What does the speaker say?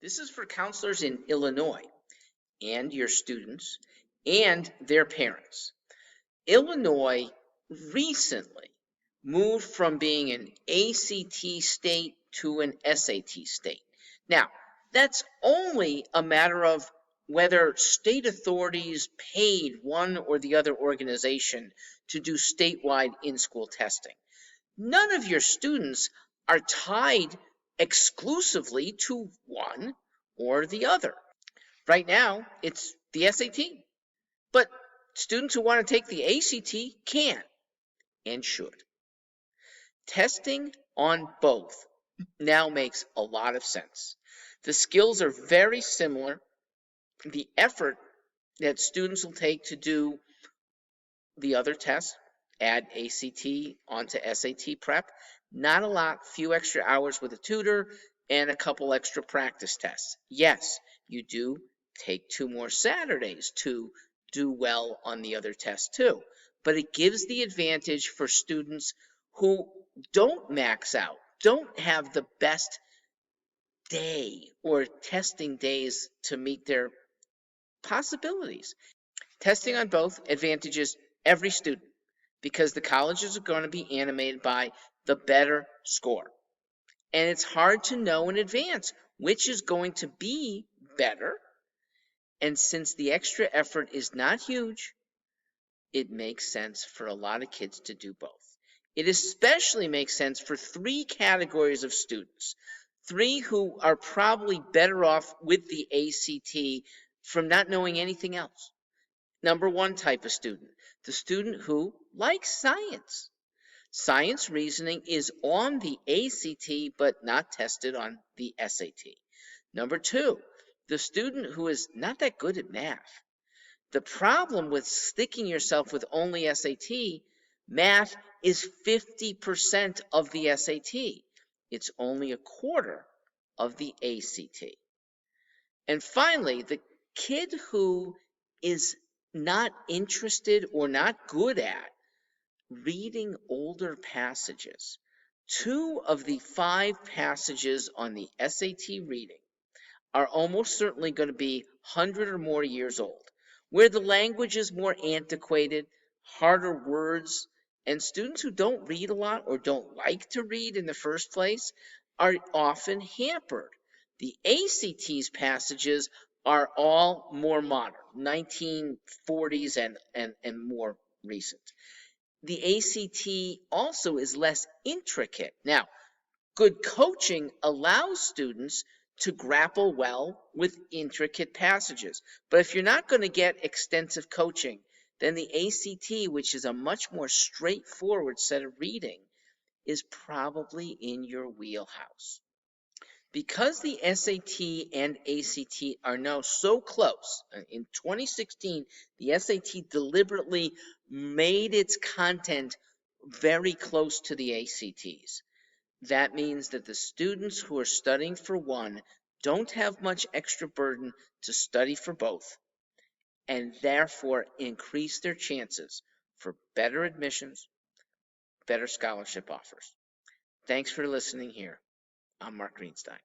This is for counselors in Illinois and your students and their parents. Illinois recently moved from being an ACT state to an SAT state. Now, that's only a matter of whether state authorities paid one or the other organization to do statewide in-school testing. None of your students are tied exclusively to one or the other. Right now, it's the SAT, but students who want to take the ACT can and should. Testing on both now makes a lot of sense. The skills are very similar. The effort that students will take to do the other tests, add ACT onto SAT prep, not a lot, few extra hours with a tutor and a couple extra practice tests. Yes, you do take 2 more Saturdays to do well on the other tests too, but it gives the advantage for students who don't max out, don't have the best day or testing days to meet their possibilities. Testing on both advantages every student because the colleges are going to be animated by the better score. And it's hard to know in advance which is going to be better. And since the extra effort is not huge, it makes sense for a lot of kids to do both. It especially makes sense for 3 categories of students. 3 who are probably better off with the ACT from not knowing anything else. Number 1 type of student, the student who likes science. Science reasoning is on the ACT but not tested on the SAT. Number 2, the student who is not that good at math. The problem with sticking yourself with only SAT, math is 50% of the SAT. It's only a quarter of the ACT. And finally, the kid who is not interested or not good at reading older passages. 2 of the 5 passages on the SAT reading are almost certainly going to be 100 or more years old, where the language is more antiquated, harder words, and students who don't read a lot or don't like to read in the first place are often hampered. The ACT's passages are all more modern, 1940s and more recent. The ACT also is less intricate. Now, good coaching allows students to grapple well with intricate passages. But if you're not going to get extensive coaching, then the ACT, which is a much more straightforward set of reading, is probably in your wheelhouse. Because the SAT and ACT are now so close, in 2016, the SAT deliberately made its content very close to the ACTs. That means that the students who are studying for one don't have much extra burden to study for both, and therefore increase their chances for better admissions, better scholarship offers. Thanks for listening here. I'm Mark Greenstein.